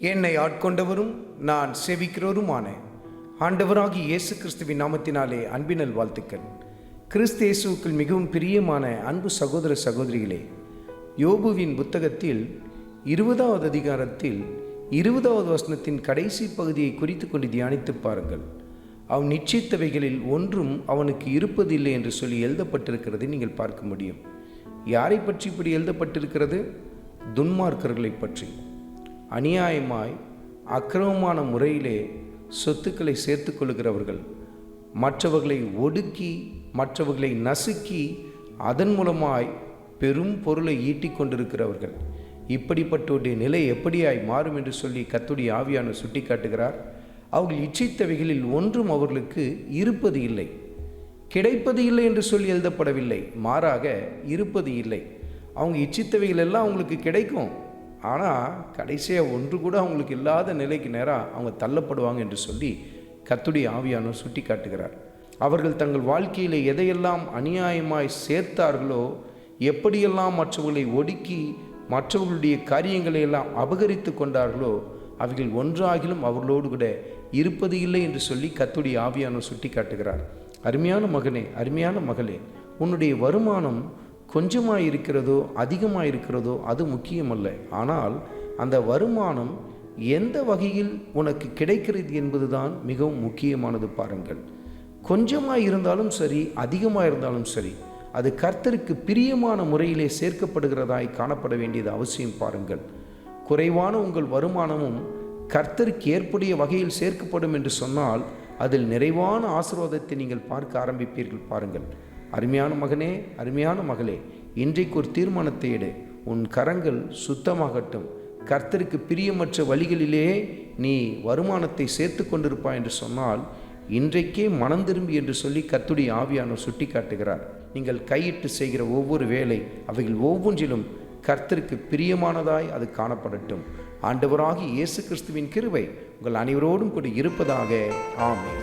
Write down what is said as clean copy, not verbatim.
என்னை ஆட்கொண்டவரும் நான் சேவிக்கிறவருமான ஆண்டவராகிய இயேசு கிறிஸ்துவின் நாமத்தினாலே அன்பினல் வாழ்த்துக்கள். கிறிஸ்து இயேசுவுக்குள் மிகவும் பிரியமான அன்பு சகோதர சகோதரிகளே, யோபுவின் புத்தகத்தில் 20வது அதிகாரத்தில் 20வது வசனத்தின் கடைசி பகுதியை குறித்து கொண்டு தியானித்து பாருங்கள். அவன் நிச்சயித்தவைகளில் ஒன்றும் அவனுக்கு இருப்பதில்லை என்று சொல்லி எழுதப்பட்டிருக்கிறதை நீங்கள் பார்க்க முடியும். யாரை பற்றி இப்படி எழுதப்பட்டிருக்கிறது? துன்மார்க்கர்களை பற்றி. அநியாயமாய் அக்கிரமமான முறையிலே சொத்துக்களை சேர்த்து கொள்கிறவர்கள், மற்றவர்களை ஒடுக்கி மற்றவர்களை நசுக்கி அதன் மூலமாய் பெரும் பொருளை ஈட்டிக் கொண்டிருக்கிறவர்கள். இப்படிப்பட்டோடைய நிலை எப்படியாய் மாறும் என்று சொல்லி கர்த்தருடைய ஆவியானவர் சுட்டி காட்டுகிறார். அவர்கள் இச்சித்தவைகளில் ஒன்றும் அவர்களுக்கு இருப்பது இல்லை, கிடைப்பது இல்லை என்று சொல்லி எழுதப்படவில்லை. மாறாக இருப்பது இல்லை. அவங்க இச்சித்தவைகள் எல்லாம் அவங்களுக்கு கிடைக்கும், ஆனால் கடைசியாக ஒன்று கூட அவங்களுக்கு இல்லாத நிலைக்கு நேராக அவங்க தள்ளப்படுவாங்க என்று சொல்லி கர்த்தருடைய ஆவியானவர் சுட்டி காட்டுகிறார். அவர்கள் தங்கள் வாழ்க்கையில் எதையெல்லாம் அநியாயமாய் சேர்த்தார்களோ, எப்படியெல்லாம் மற்றவர்களை ஒடுக்கி மற்றவர்களுடைய காரியங்களை எல்லாம் அபகரித்து கொண்டார்களோ, அவைகள் ஒன்றாகிலும் அவர்களோடு கூட இருப்பது இல்லை என்று சொல்லி கர்த்தருடைய ஆவியானவர் சுட்டி காட்டுகிறார். அருமையான மகனே, அருமையான மகளே, உன்னுடைய வருமானம் கொஞ்சமாக இருக்கிறதோ அதிகமாக இருக்கிறதோ அது முக்கியமல்ல. ஆனால் அந்த வருமானம் எந்த வகையில் உனக்கு கிடைக்கிறது என்பதுதான் மிகவும் முக்கியமானது. பாருங்கள், கொஞ்சமாக இருந்தாலும் சரி அதிகமாக இருந்தாலும் சரி, அது கர்த்தருக்கு பிரியமான முறையிலே சேர்க்கப்படுகிறதாய் காணப்பட வேண்டியது அவசியம். பாருங்கள், குறைவான உங்கள் வருமானமும் கர்த்தருக்கு ஏற்புடைய வகையில் சேர்க்கப்படும் என்று சொன்னால் அதில் நிறைவான ஆசீர்வாதத்தை நீங்கள் பார்க்க ஆரம்பிப்பீர்கள். பாருங்கள், அருமையான மகனே, அருமையான மகளே, இன்றைக்கு ஒரு தீர்மானத்தை எடு. உன் கரங்கள் சுத்தமாகட்டும். கர்த்தருக்கு பிரியமற்ற வழிகளிலே நீ வருமானத்தை சேர்த்து கொண்டிருப்பாய் என்று சொன்னால் இன்றைக்கே மனம் திரும்பி என்று சொல்லி கர்த்தருடைய ஆவியானவர் சுட்டி காட்டுகிறார். நீங்கள் கையிட்டு செய்கிற ஒவ்வொரு வேலை, அவைகள் ஒவ்வொன்றிலும் கர்த்தருக்கு பிரியமானதாய் அது காணப்படட்டும். ஆண்டவராகிய இயேசு கிறிஸ்துவின் கிருபை உங்கள் அனைவரோடும் கூட இருப்பதாக. ஆமென்.